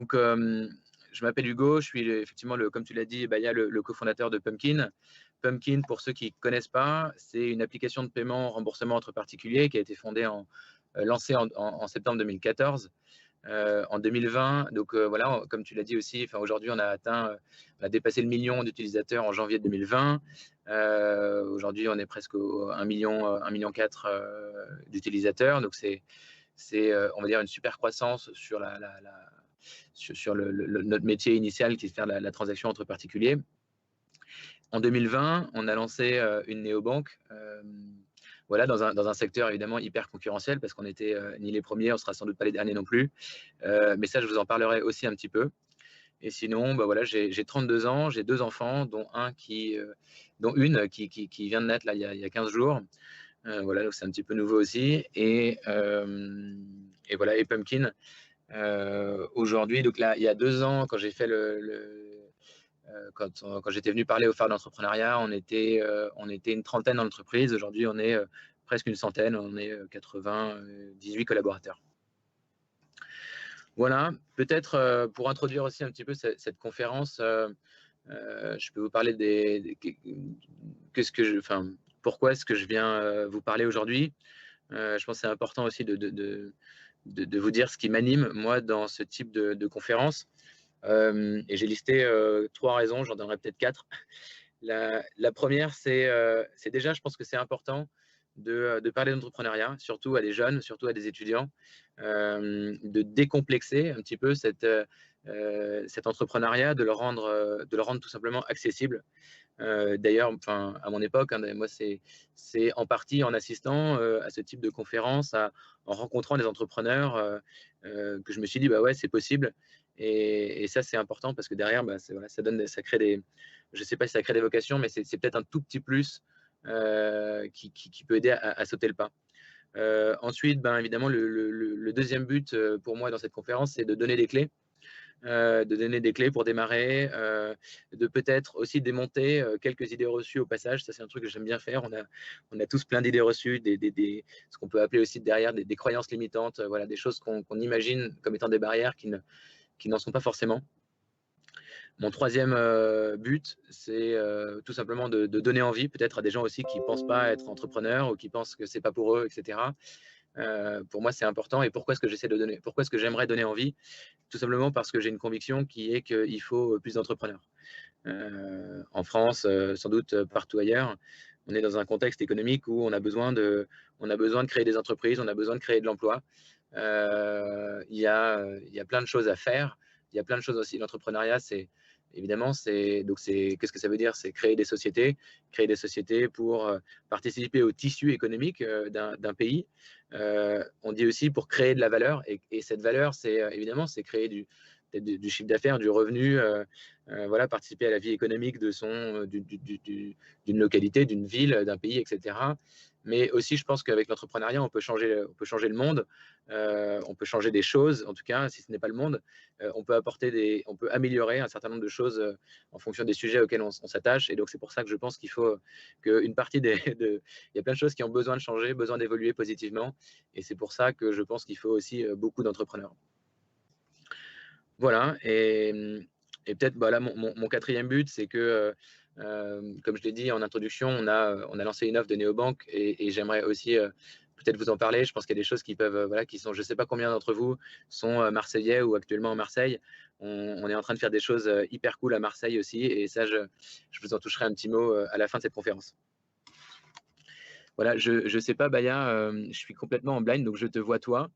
Donc, je m'appelle Hugo, je suis effectivement, comme tu l'as dit, Baya, le cofondateur de Pumpkin. Pumpkin, pour ceux qui ne connaissent pas, c'est une application de paiement remboursement entre particuliers qui a été lancée en septembre 2014. En 2020, donc voilà, comme tu l'as dit aussi, enfin, aujourd'hui, on a dépassé le million d'utilisateurs en janvier 2020. Aujourd'hui, on est presque à 1 million 4 d'utilisateurs. Donc, on va dire, une super croissance sur notre métier initial qui est de faire la transaction entre particuliers. En 2020, on a lancé une néobanque, voilà, dans un secteur évidemment hyper concurrentiel parce qu'on n'était ni les premiers, on ne sera sans doute pas les derniers non plus. Mais ça, je vous en parlerai aussi un petit peu. Et sinon, bah voilà, j'ai 32 ans, j'ai 2 enfants, dont une qui vient de naître là, il y a 15 jours. Voilà, donc c'est un petit peu nouveau aussi. Et voilà, et Pumpkin, aujourd'hui, donc là, il y a 2 ans, quand j'ai fait quand j'étais venu parler au phare d'entrepreneuriat, on était une trentaine d'entreprises. Aujourd'hui, on est presque une centaine, on est 98 collaborateurs. Voilà, peut-être pour introduire aussi un petit peu cette conférence, je peux vous parler pourquoi est-ce que je viens vous parler aujourd'hui. Je pense que c'est important aussi de vous dire ce qui m'anime, moi, dans ce type de conférence. Et j'ai listé 3 raisons, j'en donnerai peut-être 4. La première, c'est déjà, je pense que c'est important de parler d'entrepreneuriat, surtout à des jeunes, surtout à des étudiants, de décomplexer un petit peu cet entrepreneuriat, de le rendre tout simplement accessible. D'ailleurs, enfin, à mon époque, hein, moi, c'est en partie en assistant à ce type de conférence, en rencontrant des entrepreneurs, que je me suis dit, bah ouais, c'est possible. Et ça, c'est important parce que derrière, bah, voilà, ça crée je sais pas si ça crée des vocations, mais c'est peut-être un tout petit plus qui peut aider à sauter le pas. Ensuite, ben, évidemment, le deuxième but pour moi dans cette conférence, c'est de donner des clés pour démarrer, de peut-être aussi démonter quelques idées reçues au passage. Ça, c'est un truc que j'aime bien faire. On a tous plein d'idées reçues, ce qu'on peut appeler aussi derrière des croyances limitantes, voilà, des choses qu'on imagine comme étant des barrières qui n'en sont pas forcément. Mon troisième but, c'est tout simplement de donner envie peut-être à des gens aussi qui ne pensent pas être entrepreneurs ou qui pensent que ce n'est pas pour eux, etc. Pour moi, c'est important. Et pourquoi est-ce que j'aimerais donner envie? Tout simplement parce que j'ai une conviction qui est qu'il faut plus d'entrepreneurs. En France, sans doute partout ailleurs, on est dans un contexte économique où on a besoin de créer des entreprises, on a besoin de créer de l'emploi. Il y a plein de choses à faire. Il y a plein de choses aussi. L'entrepreneuriat, qu'est-ce que ça veut dire? C'est créer des sociétés pour participer au tissu économique d'un pays. On dit aussi pour créer de la valeur. Et cette valeur, évidemment, c'est créer du chiffre d'affaires, du revenu, voilà, participer à la vie économique d'une localité, d'une ville, d'un pays, etc. Mais aussi, je pense qu'avec l'entrepreneuriat, on peut changer le monde, on peut changer des choses, en tout cas, si ce n'est pas le monde. On peut améliorer un certain nombre de choses en fonction des sujets auxquels on s'attache. Et donc, c'est pour ça que je pense qu'il faut qu'une partie il y a plein de choses qui ont besoin de changer, besoin d'évoluer positivement. Et c'est pour ça que je pense qu'il faut aussi beaucoup d'entrepreneurs. Voilà. Et peut-être, bah, là, mon quatrième but, c'est que, comme je l'ai dit en introduction, on a lancé une offre de néobanque et j'aimerais aussi peut-être vous en parler. Je pense qu'il y a des choses qui peuvent, voilà, qui sont, je ne sais pas combien d'entre vous sont marseillais ou actuellement à Marseille. On est en train de faire des choses hyper cool à Marseille aussi. Et ça, je vous en toucherai un petit mot à la fin de cette conférence. Voilà, je ne sais pas, Baya, je suis complètement en blind, donc je te vois toi.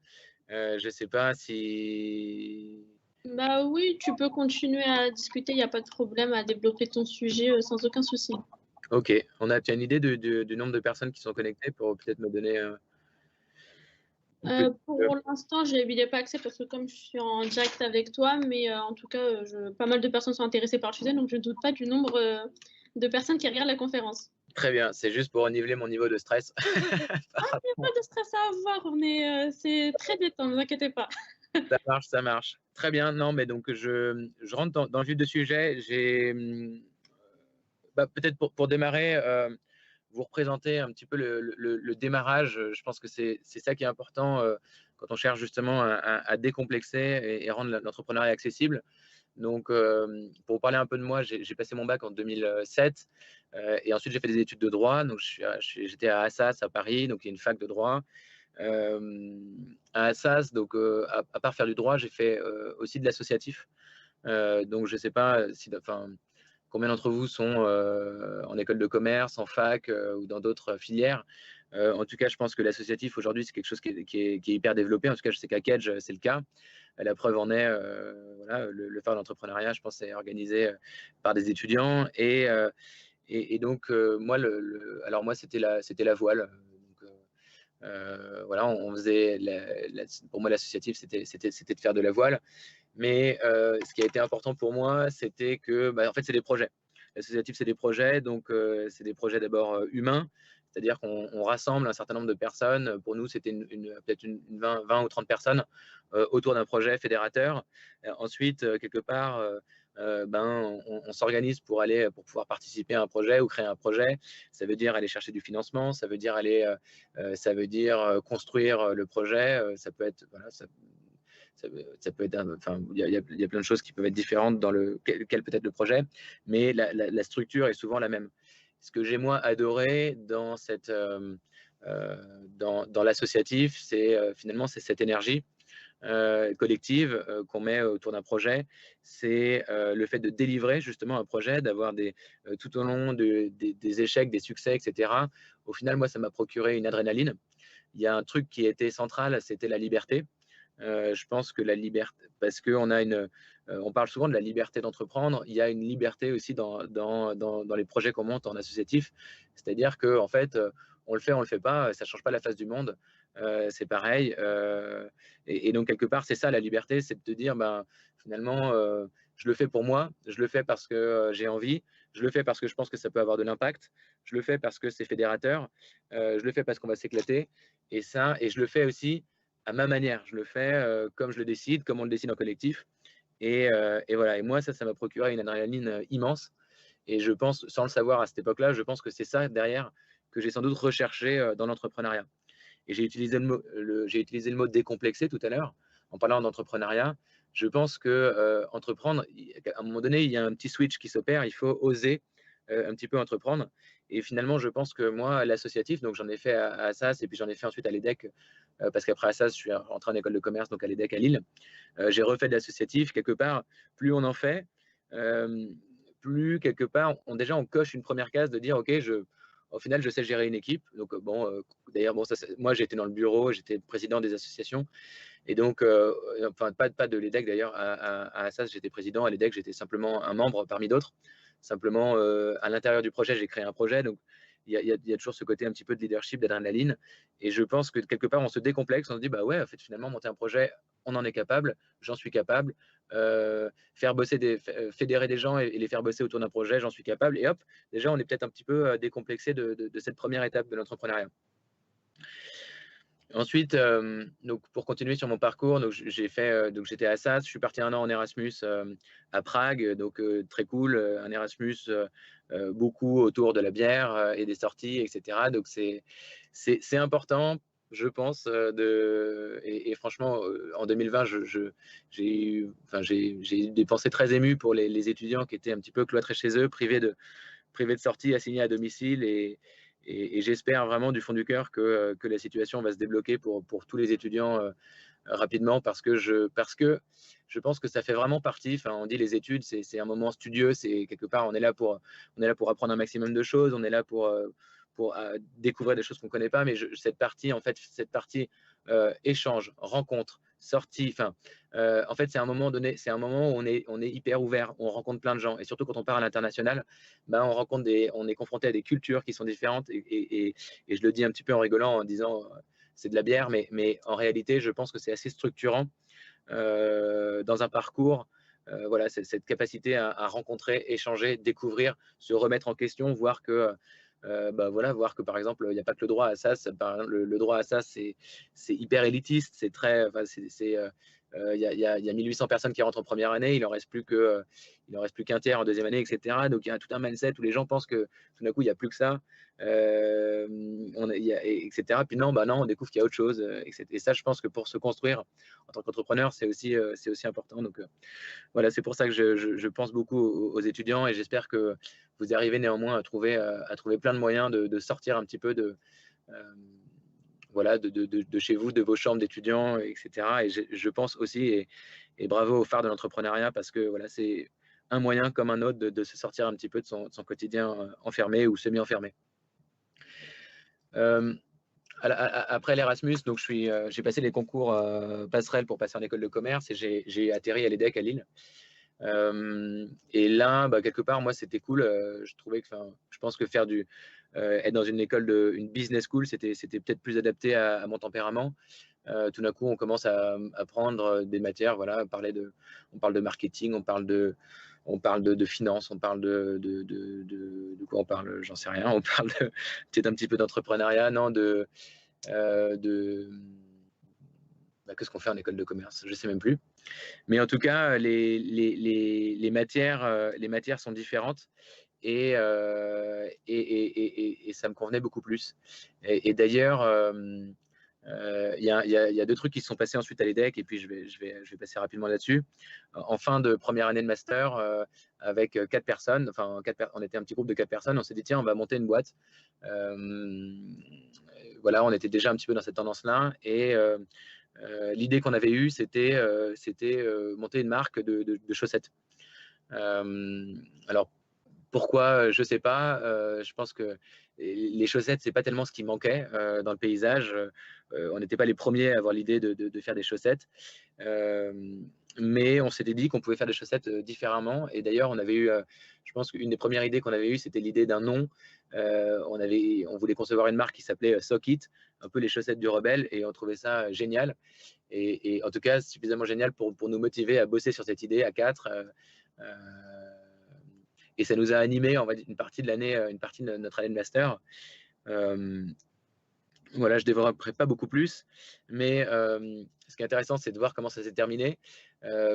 Je ne sais pas si… Bah oui, tu peux continuer à discuter, il n'y a pas de problème à développer ton sujet sans aucun souci. Ok, tu as une idée du nombre de personnes qui sont connectées pour peut-être me donner une petite… Pour l'instant, je n'y ai pas accès parce que comme je suis en direct avec toi, mais en tout cas, pas mal de personnes sont intéressées par le sujet, donc je ne doute pas du nombre de personnes qui regardent la conférence. Très bien, c'est juste pour niveler mon niveau de stress. Il n'y a pas de stress à avoir, c'est très détente, ne vous inquiétez pas. Ça marche, ça marche. Très bien, non, mais donc je rentre dans le vif du sujet. Peut-être pour démarrer, vous représenter un petit peu le démarrage. Je pense que c'est ça qui est important quand on cherche justement à décomplexer et rendre l'entrepreneuriat accessible. Donc, pour vous parler un peu de moi, j'ai passé mon bac en 2007 et ensuite j'ai fait des études de droit. Donc, j'étais à Assas à Paris, donc il y a une fac de droit. À Assas, donc à part faire du droit, j'ai fait aussi de l'associatif. Donc, je ne sais pas si, enfin, combien d'entre vous sont en école de commerce, en fac ou dans d'autres filières. En tout cas, je pense que l'associatif aujourd'hui, c'est quelque chose qui est hyper développé. En tout cas, je sais qu'à Kedge, c'est le cas. La preuve en est, voilà, le phare d'entrepreneuriat, je pense, c'est organisé par des étudiants. Et donc, moi, alors moi, c'était la voile. Donc, voilà, on faisait, pour moi, l'associatif, c'était de faire de la voile. Mais ce qui a été important pour moi, c'était que, en fait, c'est des projets. L'associatif, c'est des projets, donc c'est des projets d'abord humains, c'est-à-dire qu'on rassemble un certain nombre de personnes. Pour nous, c'était peut-être 20 ou 30 personnes autour d'un projet fédérateur. Ensuite, quelque part, on s'organise pour pouvoir participer à un projet ou créer un projet. Ça veut dire aller chercher du financement, ça veut dire construire le projet. Ça peut être, voilà, ça peut être, enfin, il y a plein de choses qui peuvent être différentes dans quel peut être le projet, mais la structure est souvent la même. Ce que j'ai moi adoré dans dans l'associatif, c'est finalement c'est cette énergie collective qu'on met autour d'un projet. C'est le fait de délivrer justement un projet, d'avoir tout au long des échecs, des succès, etc. Au final, moi, ça m'a procuré une adrénaline. Il y a un truc qui était central, c'était la liberté. Je pense que la liberté, parce qu'on on parle souvent de la liberté d'entreprendre, il y a une liberté aussi dans les projets qu'on monte en associatif. C'est-à-dire qu'en fait, on le fait pas, ça ne change pas la face du monde. C'est pareil. Et donc, quelque part, c'est ça la liberté, c'est de te dire, finalement, je le fais pour moi, je le fais parce que j'ai envie, je le fais parce que je pense que ça peut avoir de l'impact, je le fais parce que c'est fédérateur, je le fais parce qu'on va s'éclater. Et je le fais aussi à ma manière. Je le fais comme je le décide, comme on le décide en collectif. Et voilà. Et moi, ça m'a procuré une adrénaline immense. Et je pense, sans le savoir à cette époque-là, je pense que c'est ça derrière que j'ai sans doute recherché dans l'entrepreneuriat. Et j'ai utilisé j'ai utilisé le mot décomplexé tout à l'heure en parlant d'entrepreneuriat. Je pense que entreprendre, à un moment donné, il y a un petit switch qui s'opère. Il faut oser un petit peu entreprendre. Et finalement, je pense que moi, l'associatif, donc j'en ai fait à Assas et puis j'en ai fait ensuite à l'EDEC, parce qu'après Assas, je suis rentré en école de commerce, donc à l'EDEC à Lille. J'ai refait de l'associatif. Quelque part, plus on en fait, euh, plus quelque part, déjà on coche une première case de dire, OK, au final, je sais gérer une équipe. Donc, d'ailleurs, moi, j'étais dans le bureau, j'étais président des associations. Et donc, enfin, pas de l'EDEC d'ailleurs. À Assas, j'étais président. À l'EDEC, j'étais simplement un membre parmi d'autres. Simplement, à l'intérieur du projet, j'ai créé un projet. Donc, il y a toujours ce côté un petit peu de leadership, d'adrénaline. Et je pense que quelque part, on se décomplexe. On se dit, bah ouais, en fait, finalement, monter un projet, on en est capable. J'en suis capable. Faire bosser fédérer des gens et les faire bosser autour d'un projet, j'en suis capable. Et hop, déjà, on est peut-être un petit peu décomplexé de cette première étape de l'entrepreneuriat. Ensuite, donc pour continuer sur mon parcours, donc j'étais à Assas, je suis parti 1 an en Erasmus à Prague, donc très cool, un Erasmus beaucoup autour de la bière et des sorties, etc. Donc c'est important, je pense, et franchement, en 2020, j'ai eu des pensées très émues pour les étudiants qui étaient un petit peu cloîtrés chez eux, privés de sortie, assignés à domicile. Et j'espère vraiment du fond du cœur que la situation va se débloquer pour tous les étudiants rapidement, parce que je pense que ça fait vraiment partie. Enfin, on dit les études, c'est un moment studieux, c'est quelque part, on est là pour apprendre un maximum de choses, on est là pour découvrir des choses qu'on ne connaît pas, mais cette partie échange, rencontre, sortie, en fait, c'est un moment donné, c'est un moment où on est hyper ouvert, on rencontre plein de gens, et surtout quand on part à l'international, on est confronté à des cultures qui sont différentes, et je le dis un petit peu en rigolant, en disant c'est de la bière, mais en réalité, je pense que c'est assez structurant dans un parcours. Voilà, cette capacité à rencontrer, échanger, découvrir, se remettre en question, voir que voir que par exemple, il n'y a pas que le droit à ça. Le droit à ça, c'est hyper élitiste, c'est très, il y a 1800 personnes qui rentrent en première année, il en reste plus que, il en reste plus qu'un tiers en deuxième année, etc. Donc il y a tout un mindset où les gens pensent que tout d'un coup il n'y a plus que ça, etc. Puis non, bah non, on découvre qu'il y a autre chose. Et ça, je pense que pour se construire en tant qu'entrepreneur, c'est aussi important. Donc voilà, c'est pour ça que je pense beaucoup aux étudiants et j'espère que vous arrivez néanmoins à trouver plein de moyens de sortir un petit peu euh, voilà, de chez vous, de vos chambres d'étudiants, etc. Et je pense aussi, et bravo au phare de l'entrepreneuriat, parce que voilà, c'est un moyen comme un autre de se sortir un petit peu de son quotidien enfermé ou semi-enfermé. Après l'Erasmus, donc j'ai passé les concours passerelles pour passer en école de commerce et j'ai atterri à l'EDEC à Lille. Et là, bah, quelque part, moi, c'était cool. Je trouvais que, je pense que être dans une école une business school, c'était peut-être plus adapté à mon tempérament. Tout d'un coup, on commence à prendre des matières. Voilà, on parle de marketing, on parle de finance, on parle de quoi on parle, j'en sais rien. On parle peut-être un petit peu d'entrepreneuriat, non, qu'est-ce qu'on fait en école de commerce? Je sais même plus. Mais en tout cas, les matières sont différentes et ça me convenait beaucoup plus. Et d'ailleurs, il y a deux trucs qui se sont passés ensuite à l'EDEC, et puis je vais passer rapidement là-dessus. En fin de première année de master, avec 4 personnes, enfin on était un petit groupe de 4 personnes, on s'est dit tiens, on va monter une boîte. Voilà, on était déjà un petit peu dans cette tendance-là, et l'idée qu'on avait eue, c'était monter une marque de chaussettes. Alors, pourquoi? Je ne sais pas. Je pense que les chaussettes, c'est pas tellement ce qui manquait dans le paysage. On n'était pas les premiers à avoir l'idée de faire des chaussettes. Mais on s'était dit qu'on pouvait faire des chaussettes différemment. Et d'ailleurs, on avait eu, je pense qu'une des premières idées qu'on avait eues, c'était l'idée d'un nom. On voulait concevoir une marque qui s'appelait Sockit, un peu les chaussettes du rebelle, et on trouvait ça génial. Et en tout cas, suffisamment génial pour nous motiver à bosser sur cette idée à 4. Et ça nous a animé, on va dire, une partie de notre année de master. Voilà, je ne développerai pas beaucoup plus, mais ce qui est intéressant, c'est de voir comment ça s'est terminé.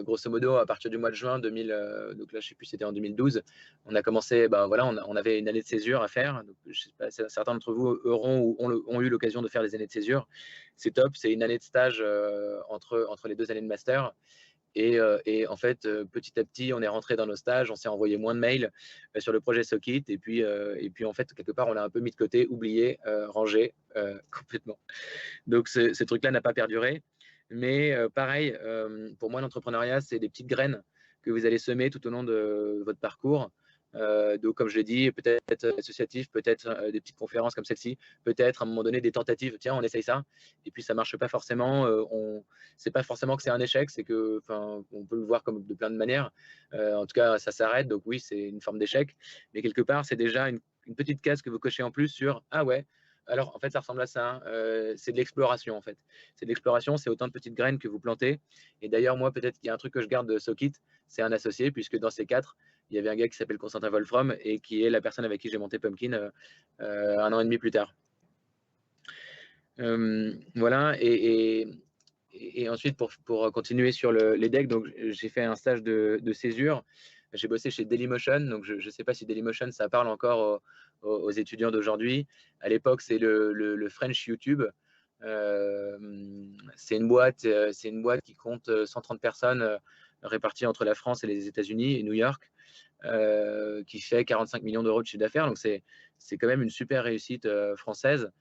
Grosso modo, à partir du mois de juin 2000, donc là, je ne sais plus, c'était en 2012, on a commencé, ben voilà, on avait une année de césure à faire. Donc, je sais pas, certains d'entre vous ont eu l'occasion de faire des années de césure. C'est top, c'est une année de stage entre les 2 années de master. Et en fait, petit à petit, on est rentré dans nos stages, on s'est envoyé moins de mails sur le projet Sockit. Et puis, en fait, quelque part, on l'a un peu mis de côté, oublié, rangé complètement. Donc, ce truc-là n'a pas perduré. Mais pareil, pour moi, l'entrepreneuriat, c'est des petites graines que vous allez semer tout au long de votre parcours. Donc, comme je l'ai dit, peut-être associatif, peut-être des petites conférences comme celle-ci, peut-être à un moment donné des tentatives. Tiens, on essaye ça, et puis ça marche pas forcément. C'est pas forcément que c'est un échec, c'est que, on peut le voir comme de plein de manières. En tout cas, ça s'arrête. Donc oui, c'est une forme d'échec, mais quelque part, c'est déjà une petite case que vous cochez en plus sur ah ouais. Alors, en fait, ça ressemble à ça. C'est de l'exploration, en fait. C'est de l'exploration, c'est autant de petites graines que vous plantez. Et d'ailleurs, moi, peut-être qu'il y a un truc que je garde de Sockit, c'est un associé, puisque dans ces 4, il y avait un gars qui s'appelle Constantin Wolfram et qui est la personne avec qui j'ai monté Pumpkin 1 an et demi plus tard. Voilà, et ensuite, pour continuer sur les decks, donc j'ai fait un stage de césure. J'ai bossé chez Dailymotion, donc je ne sais pas si Dailymotion, ça parle encore aux étudiants d'aujourd'hui. À l'époque, c'est le French YouTube. C'est une boîte qui compte 130 personnes réparties entre la France et les États-Unis et New York, qui fait 45 millions d'euros de chiffre d'affaires. Donc, c'est quand même une super réussite française.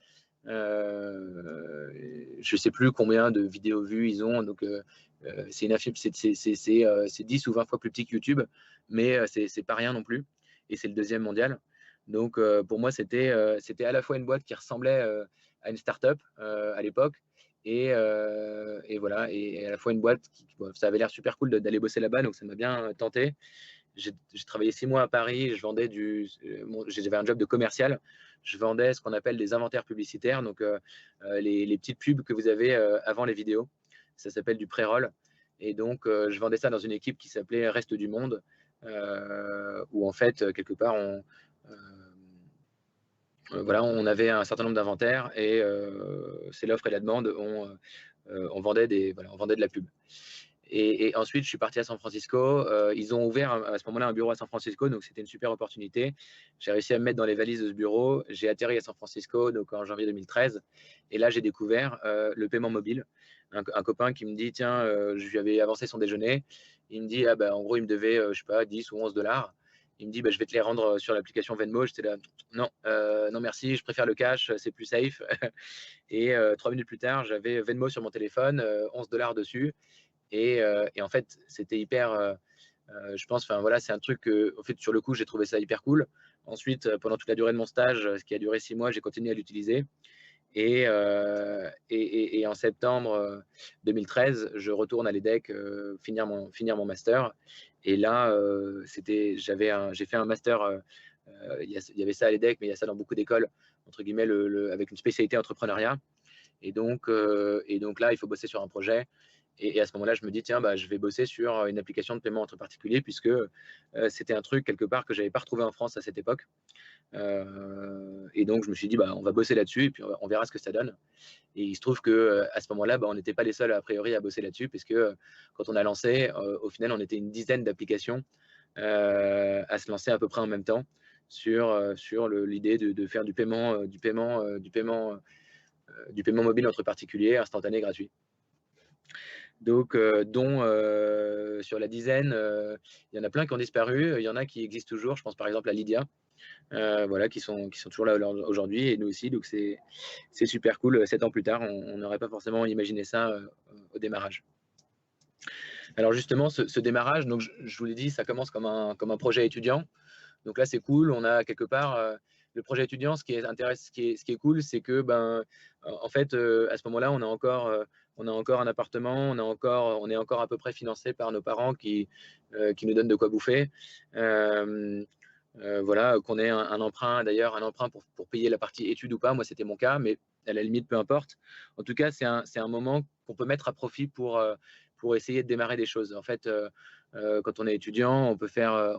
Je ne sais plus combien de vidéos vues ils ont. Donc, c'est 10 ou 20 fois plus petit que YouTube, mais c'est pas rien non plus. Et c'est le 2e mondial. Donc, pour moi, c'était à la fois une boîte qui ressemblait à une start-up à l'époque, et voilà, et à la fois une boîte ça avait l'air super cool d'aller bosser là-bas, donc ça m'a bien tenté. J'ai travaillé 6 mois à Paris, j'avais un job de commercial, je vendais ce qu'on appelle des inventaires publicitaires, donc les petites pubs que vous avez avant les vidéos, ça s'appelle du pré-roll, et donc je vendais ça dans une équipe qui s'appelait Reste du Monde, où en fait, quelque part, voilà, on avait un certain nombre d'inventaires, et c'est l'offre et la demande, on vendait de la pub. Et ensuite, je suis parti à San Francisco. Ils ont ouvert à ce moment-là un bureau à San Francisco, donc c'était une super opportunité. J'ai réussi à me mettre dans les valises de ce bureau. J'ai atterri à San Francisco donc en janvier 2013. Et là, j'ai découvert le paiement mobile. Un copain qui me dit, tiens, je lui avais avancé son déjeuner. Il me dit, ah bah, en gros, il me devait, je sais pas, 10 ou 11 dollars. Il me dit, bah, je vais te les rendre sur l'application Venmo. J'étais là, non, non merci, je préfère le cash, c'est plus safe. Et 3 minutes plus tard, j'avais Venmo sur mon téléphone, 11 dollars dessus. Et en fait, c'était hyper, je pense, enfin voilà, c'est un truc que, en fait, sur le coup, j'ai trouvé ça hyper cool. Ensuite, pendant toute la durée de mon stage, ce qui a duré 6 mois, j'ai continué à l'utiliser. Et en septembre 2013, je retourne à l'EDEC finir mon master. Et là, j'ai fait un master. Il y avait ça à l'EDEC, mais il y a ça dans beaucoup d'écoles, entre guillemets, avec une spécialité entrepreneuriat. Et donc là, il faut bosser sur un projet. Et à ce moment-là, je me dis, tiens, bah, je vais bosser sur une application de paiement entre particuliers, puisque c'était un truc quelque part que je n'avais pas retrouvé en France à cette époque. Et donc, je me suis dit, bah, on va bosser là-dessus, et puis on verra ce que ça donne. Et il se trouve qu'à ce moment-là, bah, on n'était pas les seuls, a priori, à bosser là-dessus, puisque quand on a lancé, au final, on était une dizaine d'applications à se lancer à peu près en même temps sur l'idée de faire du paiement mobile entre particuliers, instantané, gratuit. Donc, dont sur la dizaine, il y en a plein qui ont disparu. Il y en a qui existent toujours. Je pense par exemple à Lydia, voilà, qui sont toujours là aujourd'hui, et nous aussi. Donc, c'est super cool. 7 ans plus tard, on n'aurait pas forcément imaginé ça au démarrage. Alors justement, ce démarrage, donc je vous l'ai dit, ça commence comme un projet étudiant. Donc là, c'est cool. On a quelque part le projet étudiant. Ce qui est cool, c'est que en fait, à ce moment-là, on a encore un appartement, on est encore à peu près financé par nos parents qui nous donnent de quoi bouffer. Voilà, qu'on ait un emprunt, d'ailleurs, un emprunt pour payer la partie études ou pas. Moi, c'était mon cas, mais à la limite, peu importe. En tout cas, c'est un moment qu'on peut mettre à profit pour essayer de démarrer des choses. En fait, quand on est étudiant, on peut faire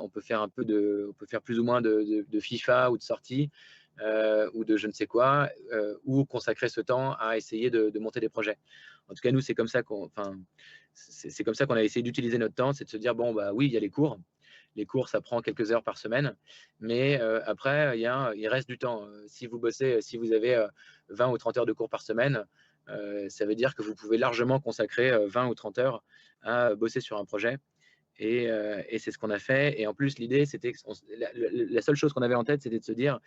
plus ou moins de FIFA ou de sortie ou de je ne sais quoi, ou consacrer ce temps à essayer de monter des projets. En tout cas, nous, c'est comme ça qu'on a essayé d'utiliser notre temps, c'est de se dire, bon, bah oui, il y a les cours. Les cours, ça prend quelques heures par semaine, mais après, il reste du temps. Si vous bossez, si vous avez 20 ou 30 heures de cours par semaine, ça veut dire que vous pouvez largement consacrer 20 ou 30 heures à bosser sur un projet. Et c'est ce qu'on a fait. Et en plus, l'idée, c'était que la seule chose qu'on avait en tête, c'était de se dire,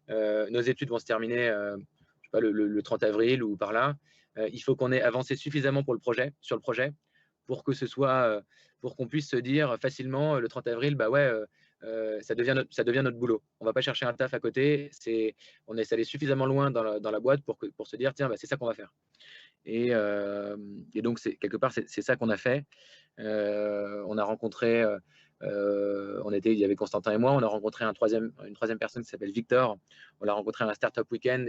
nos études vont se terminer je sais pas, le 30 avril ou par là. Il faut qu'on ait avancé suffisamment sur le projet pour que pour qu'on puisse se dire facilement le 30 avril, bah ouais, ça devient notre boulot. On va pas chercher un taf à côté. On est allé suffisamment loin dans la boîte pour se dire, tiens, bah, c'est ça qu'on va faire. Et donc, quelque part, c'est ça qu'on a fait. On a rencontré, il y avait Constantin et moi, on a rencontré une troisième personne qui s'appelle Victor. On l'a rencontré à un Startup Weekend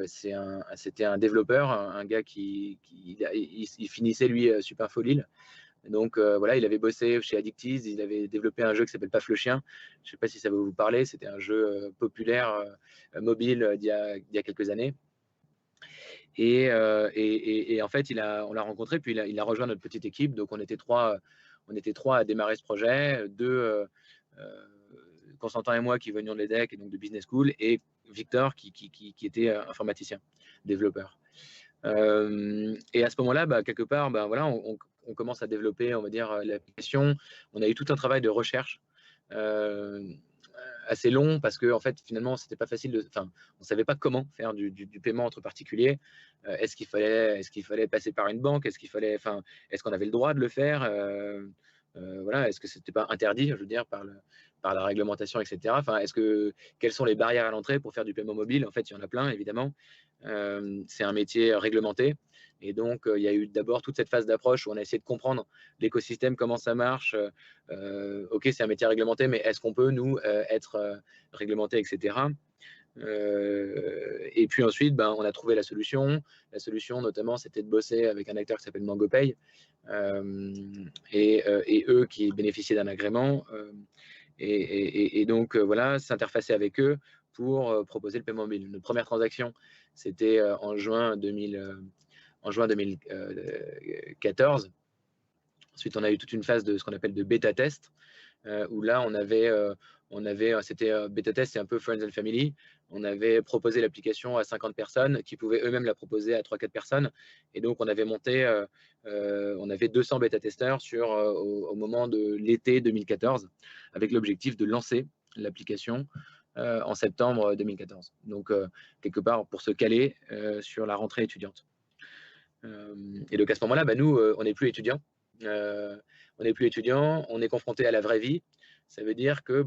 c'était un développeur, un gars qui finissait lui Super Faux Lille. Donc voilà, il avait bossé chez Addictiz, il avait développé un jeu qui s'appelle Paf le chien. Je ne sais pas si ça va vous parler, c'était un jeu populaire mobile il y a quelques années. Et en fait, on l'a rencontré, puis il a rejoint notre petite équipe. Donc on était trois à démarrer ce projet, Constantin et moi qui venions de l'EDEC et donc de Business School, et Victor qui était informaticien, développeur. Et à ce moment-là, quelque part, voilà, on commence à développer, on va dire, l'application. On a eu tout un travail de recherche assez long parce que en fait, finalement, c'était pas facile. On savait pas comment faire du paiement entre particuliers. Est-ce qu'il fallait passer par une banque? Est-ce qu'on avait le droit de le faire? Voilà, est-ce que c'était pas interdit, je veux dire, par la réglementation, etc. Quelles sont les barrières à l'entrée pour faire du paiement mobile? En fait, il y en a plein, évidemment. C'est un métier réglementé. Et donc, il y a eu d'abord toute cette phase d'approche où on a essayé de comprendre l'écosystème, comment ça marche. OK, c'est un métier réglementé, mais est-ce qu'on peut, nous, être réglementé, etc. Et puis ensuite, on a trouvé la solution. La solution, notamment, c'était de bosser avec un acteur qui s'appelle MangoPay et eux qui bénéficiaient d'un agrément. Et donc, voilà, s'interfacer avec eux pour proposer le paiement mobile. Notre première transaction, c'était en juin 2014. Ensuite, on a eu toute une phase de ce qu'on appelle de bêta-test, où là, c'était bêta-test, c'est un peu Friends and Family. On avait proposé l'application à 50 personnes qui pouvaient eux-mêmes la proposer à 3-4 personnes. Et donc, on avait monté, on avait 200 bêta-testeurs au moment de l'été 2014, avec l'objectif de lancer l'application en septembre 2014. Donc, quelque part, pour se caler sur la rentrée étudiante. Et donc, à ce moment-là, nous, on n'est plus étudiants. On n'est plus étudiant, on est confronté à la vraie vie. Ça veut dire que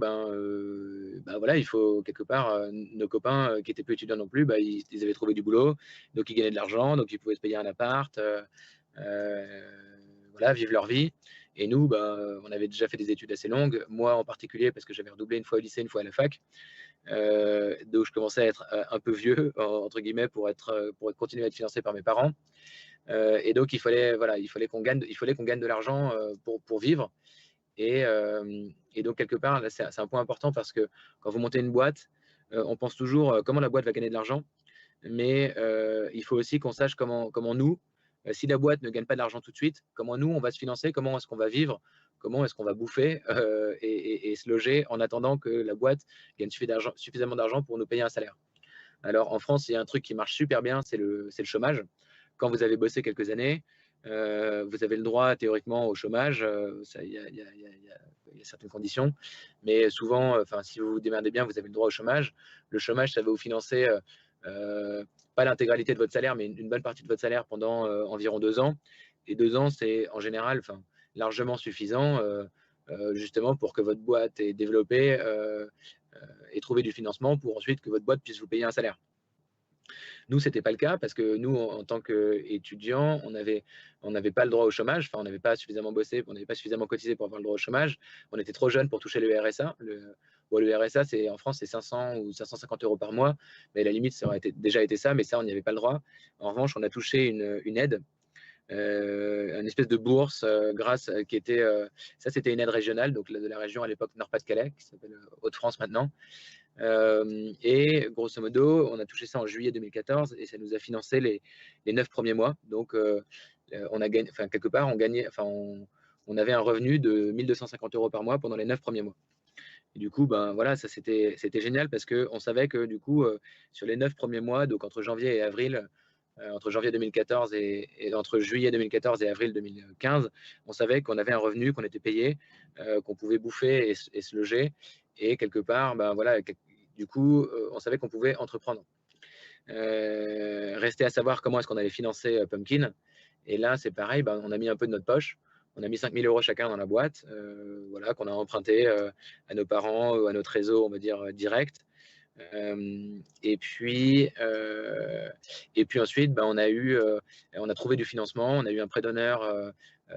voilà, il faut quelque part, nos copains qui étaient plus étudiants non plus, ils avaient trouvé du boulot, donc ils gagnaient de l'argent, donc ils pouvaient se payer un appart, voilà, vivre leur vie. Et nous, on avait déjà fait des études assez longues, moi en particulier parce que j'avais redoublé une fois au lycée, une fois à la fac. Donc je commençais à être un peu vieux, entre guillemets, pour continuer à être financé par mes parents. Et donc il fallait qu'on gagne de l'argent pour vivre. Et donc quelque part, là, c'est un point important parce que quand vous montez une boîte, on pense toujours comment la boîte va gagner de l'argent, mais il faut aussi qu'on sache comment nous, si la boîte ne gagne pas de l'argent tout de suite, comment nous on va se financer, comment est-ce qu'on va vivre, comment est-ce qu'on va bouffer et se loger en attendant que la boîte gagne suffisamment d'argent pour nous payer un salaire. Alors en France, il y a un truc qui marche super bien, c'est le chômage. Quand vous avez bossé quelques années, vous avez le droit théoriquement au chômage. Il y a certaines conditions, mais souvent, si vous vous démerdez bien, vous avez le droit au chômage. Le chômage, ça va vous financer pas l'intégralité de votre salaire, mais une bonne partie de votre salaire pendant environ 2 ans. Et 2 ans, c'est en général largement suffisant justement pour que votre boîte ait développé et trouvé du financement pour ensuite que votre boîte puisse vous payer un salaire. Nous, ce n'était pas le cas parce que nous, en tant qu'étudiants, on n'avait pas le droit au chômage. On n'avait pas suffisamment bossé, on n'avait pas suffisamment cotisé pour avoir le droit au chômage. On était trop jeunes pour toucher le RSA. Le RSA, en France, c'est 500 ou 550 euros par mois. Mais à la limite, ça aurait déjà été ça, mais ça, on n'y avait pas le droit. En revanche, on a touché une aide. Une espèce de bourse qui était, ça c'était une aide régionale, donc de la région à l'époque Nord-Pas-de-Calais, qui s'appelle Hauts-de-France maintenant. Et grosso modo, on a touché ça en juillet 2014 et ça nous a financé les 9 premiers mois. Donc, on a gagné, quelque part, on avait un revenu de 1 250 euros par mois pendant les 9 premiers mois. Et du coup, voilà, ça c'était génial parce qu'on savait que du coup, sur les 9 premiers mois, donc entre janvier et avril, entre janvier 2014 et entre juillet 2014 et avril 2015, on savait qu'on avait un revenu, qu'on était payé, qu'on pouvait bouffer et se loger. Et quelque part, voilà, du coup, on savait qu'on pouvait entreprendre. Restait à savoir comment est-ce qu'on allait financer Pumpkin. Et là, c'est pareil, on a mis un peu de notre poche. On a mis 5 000 euros chacun dans la boîte, voilà, qu'on a emprunté à nos parents ou à notre réseau, on va dire, direct. Et puis ensuite, on a trouvé du financement, on a eu un prêt d'honneur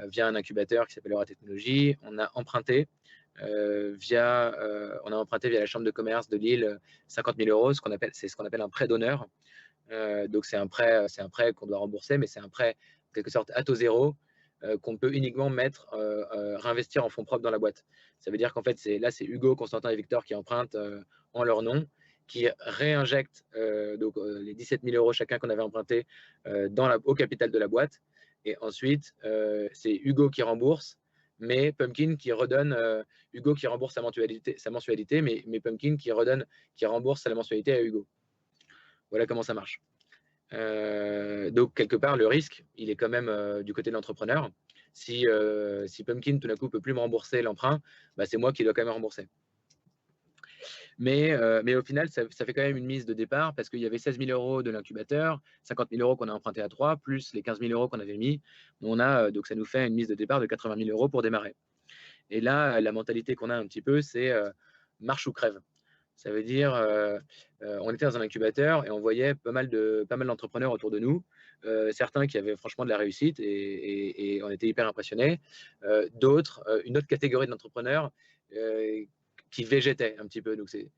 via un incubateur qui s'appelle Eura Technologies. On a emprunté via la Chambre de commerce de Lille 50 000 euros, c'est ce qu'on appelle un prêt d'honneur. Donc c'est un prêt qu'on doit rembourser, mais c'est un prêt en quelque sorte à taux zéro qu'on peut uniquement réinvestir en fonds propres dans la boîte. Ça veut dire qu'en fait, c'est Hugo, Constantin et Victor qui empruntent en leur nom, qui réinjectent les 17 000 euros chacun qu'on avait emprunté au capital de la boîte. Et ensuite, c'est Hugo qui rembourse, mais Pumpkin qui redonne, Hugo qui rembourse sa mensualité, mais Pumpkin qui rembourse la mensualité à Hugo. Voilà comment ça marche. Donc, quelque part, le risque, il est quand même du côté de l'entrepreneur. Si Pumpkin, tout d'un coup, ne peut plus me rembourser l'emprunt, c'est moi qui dois quand même rembourser. Mais au final, ça fait quand même une mise de départ parce qu'il y avait 16 000 euros de l'incubateur, 50 000 euros qu'on a emprunté à 3, plus les 15 000 euros qu'on avait mis. Donc, ça nous fait une mise de départ de 80 000 euros pour démarrer. Et là, la mentalité qu'on a un petit peu, c'est marche ou crève. Ça veut dire, on était dans un incubateur et on voyait pas mal d'entrepreneurs autour de nous, certains qui avaient franchement de la réussite et on était hyper impressionnés. D'autres, une autre catégorie d'entrepreneurs qui végétaient un petit peu. Donc c'est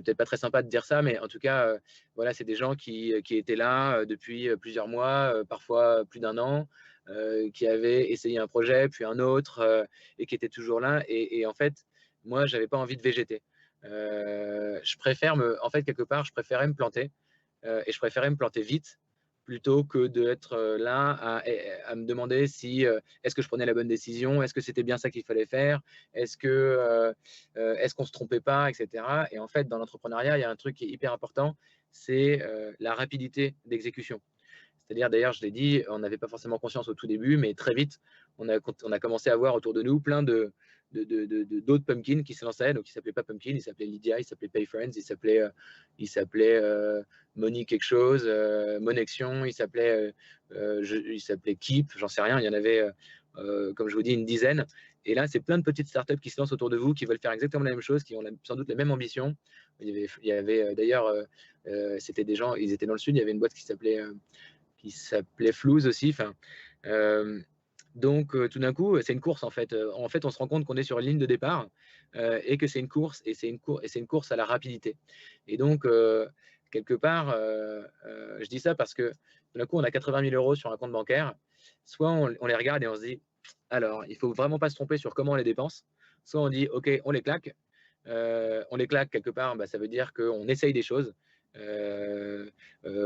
peut-être pas très sympa de dire ça, mais en tout cas, voilà, c'est des gens qui étaient là depuis plusieurs mois, parfois plus d'1 an, qui avaient essayé un projet, puis un autre, et qui étaient toujours là. Et en fait, moi, j'avais pas envie de végéter. En fait, quelque part, je préférais me planter et je préférais me planter vite plutôt que d'être là à me demander si est-ce que je prenais la bonne décision, est-ce que c'était bien ça qu'il fallait faire, est-ce qu'on ne se trompait pas, etc. Et en fait, dans l'entrepreneuriat, il y a un truc qui est hyper important, c'est la rapidité d'exécution. C'est-à-dire, d'ailleurs, je l'ai dit, on n'avait pas forcément conscience au tout début, mais très vite, on a commencé à voir autour de nous plein d'autres pumpkins qui se lançaient. Donc, ils ne s'appelaient pas Pumpkin, ils s'appelaient Lydia, ils s'appelaient Payfriends, ils s'appelaient Money quelque chose, Monexion, il s'appelait Keep, j'en sais rien, il y en avait, comme je vous dis, une dizaine. Et là, c'est plein de petites startups qui se lancent autour de vous, qui veulent faire exactement la même chose, qui ont sans doute la même ambition. Il y avait d'ailleurs, c'était des gens, ils étaient dans le sud, il y avait une boîte qui s'appelait Flouze aussi. Enfin, donc, tout d'un coup, c'est une course en fait. En fait, on se rend compte qu'on est sur une ligne de départ et que c'est une course et c'est une course à la rapidité. Et donc, quelque part, je dis ça parce que tout d'un coup, on a 80 000 euros sur un compte bancaire. Soit on les regarde et on se dit, alors, il faut vraiment pas se tromper sur comment on les dépense. Soit on dit, OK, on les claque. On les claque quelque part, bah, ça veut dire qu'on essaye des choses. Je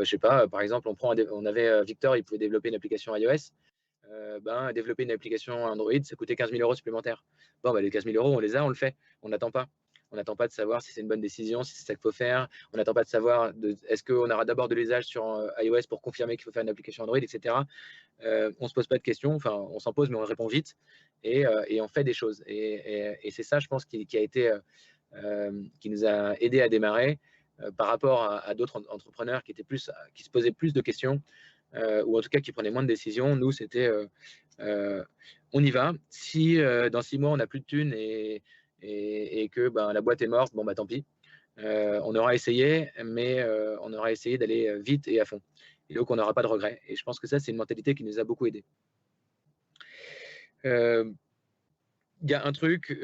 sais pas, par exemple, on avait Victor, il pouvait développer une application iOS. Développer une application Android, ça coûtait 15 000 euros supplémentaires. Bon, les 15 000 euros, on les a, on le fait. On n'attend pas. On n'attend pas de savoir si c'est une bonne décision, si c'est ça qu'il faut faire. On n'attend pas de savoir est-ce qu'on aura d'abord de l'usage sur iOS pour confirmer qu'il faut faire une application Android, etc. On ne se pose pas de questions, enfin, on s'en pose, mais on répond vite et on fait des choses. Et c'est ça, je pense, qui nous a aidé à démarrer par rapport à d'autres entrepreneurs qui se posaient plus de questions ou en tout cas qui prenaient moins de décisions. Nous, c'était on y va. Si dans 6 mois, on n'a plus de thunes et que la boîte est morte, bon, tant pis. On aura essayé, mais on aura essayé d'aller vite et à fond. Et donc, on n'aura pas de regrets. Et je pense que ça, c'est une mentalité qui nous a beaucoup aidés. Il y a un truc,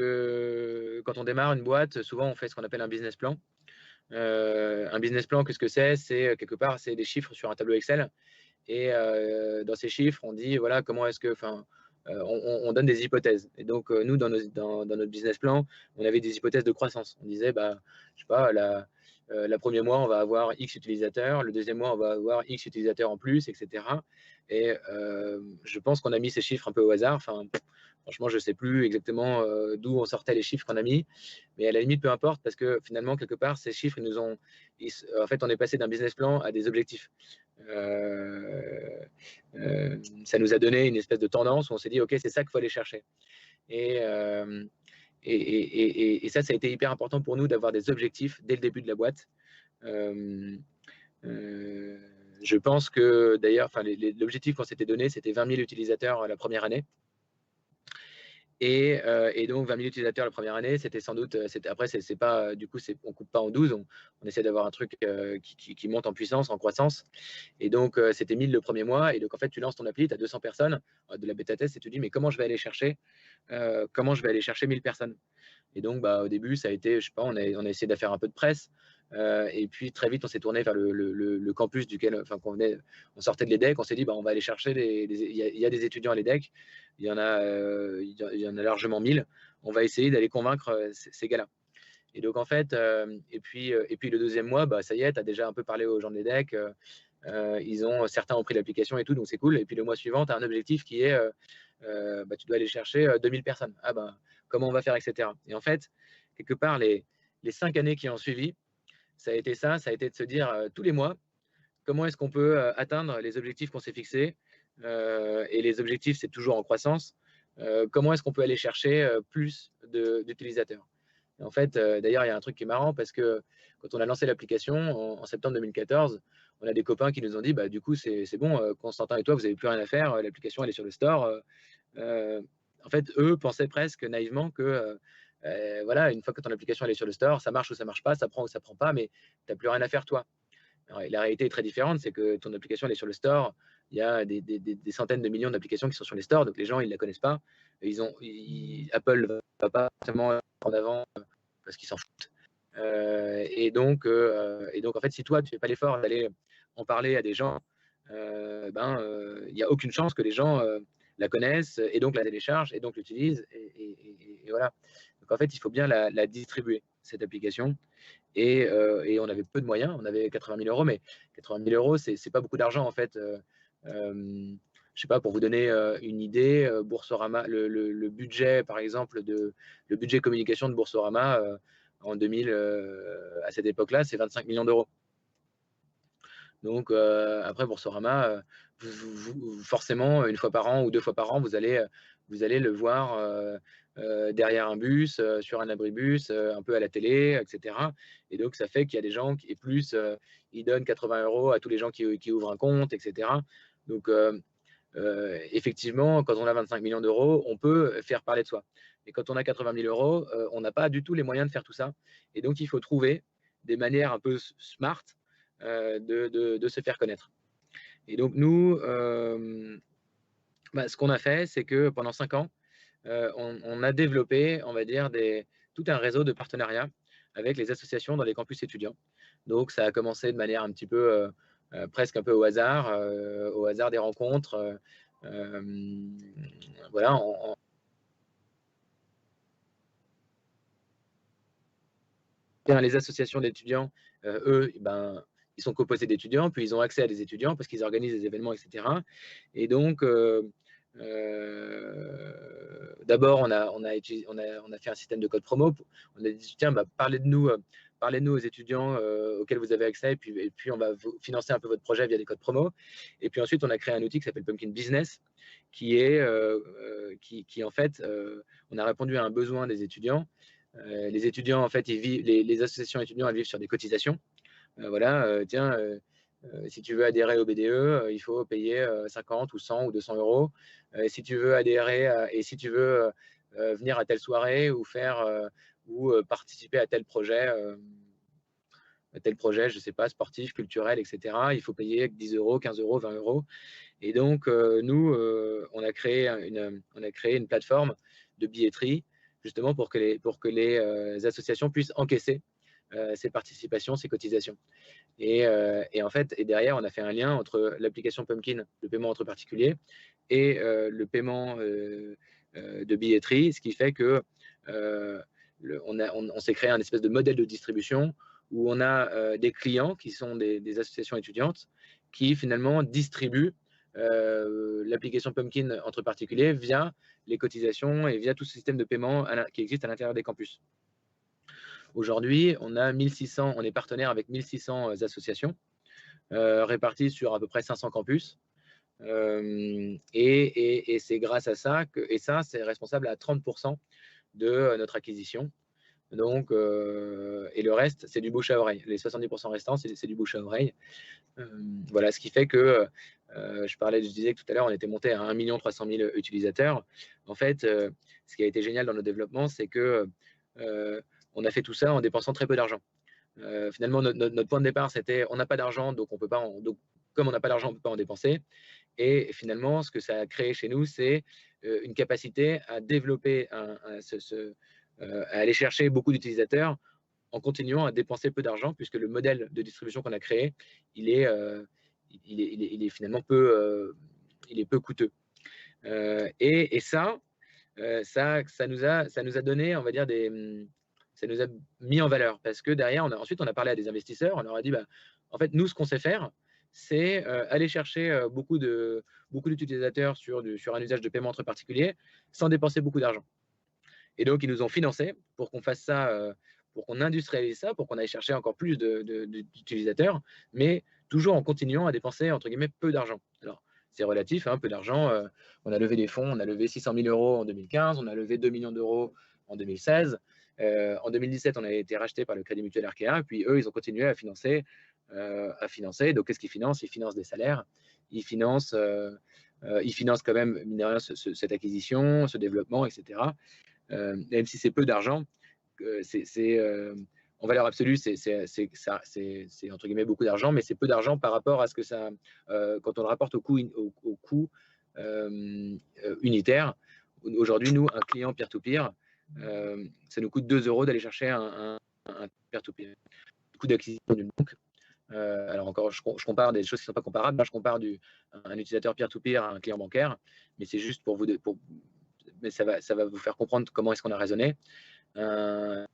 quand on démarre une boîte, souvent on fait ce qu'on appelle un business plan. Un business plan, qu'est-ce que c'est? C'est quelque part, c'est des chiffres sur un tableau Excel. Et dans ces chiffres, on dit, voilà, comment est-ce que, on donne des hypothèses. Et donc, nous, dans notre business plan, on avait des hypothèses de croissance. On disait, je sais pas, le premier mois, on va avoir X utilisateurs, le deuxième mois, on va avoir X utilisateurs en plus, etc. Et je pense qu'on a mis ces chiffres un peu au hasard. Enfin, franchement, je ne sais plus exactement d'où on sortait les chiffres qu'on a mis, mais à la limite, peu importe, parce que finalement, quelque part, ces chiffres, en fait, on est passé d'un business plan à des objectifs. Ça nous a donné une espèce de tendance où on s'est dit, OK, c'est ça qu'il faut aller chercher. Et ça, ça a été hyper important pour nous d'avoir des objectifs dès le début de la boîte. Je pense que d'ailleurs, l'objectif qu'on s'était donné, c'était 20 000 utilisateurs la première année. Et donc 20 000 utilisateurs la première année, c'était sans doute, après c'est pas, du coup on coupe pas en 12, on essaie d'avoir un truc qui monte en puissance, en croissance. Et donc c'était 1000 le premier mois, et donc en fait tu lances ton appli, tu as 200 personnes de la bêta test et tu dis mais comment je vais aller chercher 1000 personnes. Et donc au début ça a été, je sais pas, on a essayé de faire un peu de presse. Et puis très vite on s'est tourné vers le campus duquel, on sortait de l'EDEC, on s'est dit on va aller chercher il y a des étudiants à l'EDEC, il y en a largement 1000, on va essayer d'aller convaincre ces gars-là. Et donc en fait, et puis le deuxième mois, ça y est, tu as déjà un peu parlé aux gens de l'EDEC, certains ont pris l'application et tout, donc c'est cool. Et puis le mois suivant, tu as un objectif qui est, tu dois aller chercher 2000 personnes. Comment on va faire, etc. Et en fait, quelque part, les 5 années qui ont suivi, ça a été de se dire tous les mois, comment est-ce qu'on peut atteindre les objectifs qu'on s'est fixés. Et les objectifs, c'est toujours en croissance. Comment est-ce qu'on peut aller chercher plus d'utilisateurs. Et en fait, d'ailleurs, il y a un truc qui est marrant parce que quand on a lancé l'application en septembre 2014, on a des copains qui nous ont dit, du coup, c'est bon, Constantin et toi, vous n'avez plus rien à faire, l'application, elle est sur le store. En fait, eux pensaient presque naïvement que voilà, une fois que ton application elle est sur le store, ça marche ou ça marche pas, ça prend ou ça prend pas, mais tu n'as plus rien à faire toi. Alors, la réalité est très différente, c'est que ton application elle est sur le store, il y a des centaines de millions d'applications qui sont sur les stores, donc les gens ils la connaissent pas. Apple ne va pas forcément en avant parce qu'ils s'en foutent. Et donc en fait, si toi tu fais pas l'effort d'aller en parler à des gens, il n'y a aucune chance que les gens la connaissent et donc la téléchargent et donc l'utilisent et voilà. Donc en fait, il faut bien la distribuer, cette application. Et on avait peu de moyens, on avait 80 000 euros, mais 80 000 euros, c'est pas beaucoup d'argent en fait. Je sais pas, pour vous donner une idée, Boursorama, le budget, par exemple, le budget communication de Boursorama en 2000, à cette époque-là, c'est 25 millions d'euros. Donc après, Boursorama, forcément, une fois par an ou 2 fois par an, vous allez le voir derrière un bus, sur un abribus, un peu à la télé, etc. Et donc, ça fait qu'il y a des gens et plus, ils donnent 80 euros à tous les gens qui ouvrent un compte, etc. Donc, effectivement, quand on a 25 millions d'euros, on peut faire parler de soi. Mais quand on a 80 000 euros, on n'a pas du tout les moyens de faire tout ça. Et donc, il faut trouver des manières un peu smart de se faire connaître. Et donc, nous, ce qu'on a fait, c'est que pendant 5 ans, on a développé, on va dire, tout un réseau de partenariats avec les associations dans les campus étudiants. Donc, ça a commencé de manière un petit peu, presque un peu au hasard des rencontres. Voilà, les associations d'étudiants, eux, ben, ils sont composés d'étudiants, puis ils ont accès à des étudiants parce qu'ils organisent des événements, etc. Et donc, d'abord, on a fait un système de code promo. On a dit, tiens, parlez de nous aux étudiants auxquels vous avez accès, et puis on va vous financer un peu votre projet via des codes promo. Et puis ensuite, on a créé un outil qui s'appelle Pumpkin Business, qui en fait, on a répondu à un besoin des étudiants. Les étudiants, en fait, les associations étudiants, elles vivent sur des cotisations. Voilà, tiens, si tu veux adhérer au BDE, il faut payer 50 ou 100 ou 200 euros. Si tu veux adhérer et si tu veux venir à telle soirée ou participer à tel projet, je ne sais pas, sportif, culturel, etc., il faut payer 10 euros, 15 euros, 20 euros. Et donc, nous, on a créé une plateforme de billetterie justement pour que les associations puissent encaisser ces participations, ces cotisations. Et en fait, derrière, on a fait un lien entre l'application Pumpkin, le paiement entre particuliers, et le paiement de billetterie, ce qui fait que on s'est créé un espèce de modèle de distribution où on a des clients qui sont des associations étudiantes qui finalement distribuent l'application Pumpkin entre particuliers via les cotisations et via tout ce système de paiement qui existe à l'intérieur des campus. Aujourd'hui, on est partenaire avec 1600 associations réparties sur à peu près 500 campus. Et c'est grâce à ça c'est responsable à 30% de notre acquisition. Donc, et le reste, c'est du bouche à oreille. Les 70% restants, c'est du bouche à oreille. Voilà, ce qui fait que je disais que tout à l'heure, on était monté à 1 300 000 utilisateurs. En fait, ce qui a été génial dans nos développements, c'est que on a fait tout ça en dépensant très peu d'argent. Finalement, notre point de départ, c'était on n'a pas d'argent, donc on peut pas. Donc, comme on n'a pas d'argent, on ne peut pas en dépenser. Et finalement, ce que ça a créé chez nous, c'est une capacité à développer, à aller chercher beaucoup d'utilisateurs en continuant à dépenser peu d'argent, puisque le modèle de distribution qu'on a créé, il est finalement peu coûteux. Et ça nous a donné, on va dire, ça nous a mis en valeur, parce que derrière, ensuite, on a parlé à des investisseurs, on leur a dit, en fait, nous, ce qu'on sait faire, c'est aller chercher beaucoup d'utilisateurs sur un usage de paiement entre particuliers sans dépenser beaucoup d'argent. Et donc, ils nous ont financé pour qu'on fasse ça, pour qu'on industrialise ça, pour qu'on aille chercher encore plus d'utilisateurs, mais toujours en continuant à dépenser, entre guillemets, peu d'argent. Alors, c'est relatif, peu d'argent. On a levé des fonds, on a levé 600 000 euros en 2015, on a levé 2 millions d'euros en 2016. En 2017, on a été racheté par le Crédit Mutuel Arkea, puis eux, ils ont continué à financer. Donc, qu'est-ce qu'ils financent? Ils financent des salaires, ils financent quand même, mine de rien, cette acquisition, ce développement, etc. Même si c'est peu d'argent, en valeur absolue, c'est entre guillemets beaucoup d'argent, mais c'est peu d'argent par rapport à ce que ça, quand on le rapporte au coût unitaire. Aujourd'hui, nous, un client peer-to-peer, ça nous coûte 2 euros d'aller chercher un peer-to-peer. Le coût d'acquisition d'une banque. Alors encore, je compare des choses qui ne sont pas comparables. Je compare un utilisateur peer-to-peer à un client bancaire, mais c'est juste mais ça va vous faire comprendre comment est-ce qu'on a raisonné. Euh,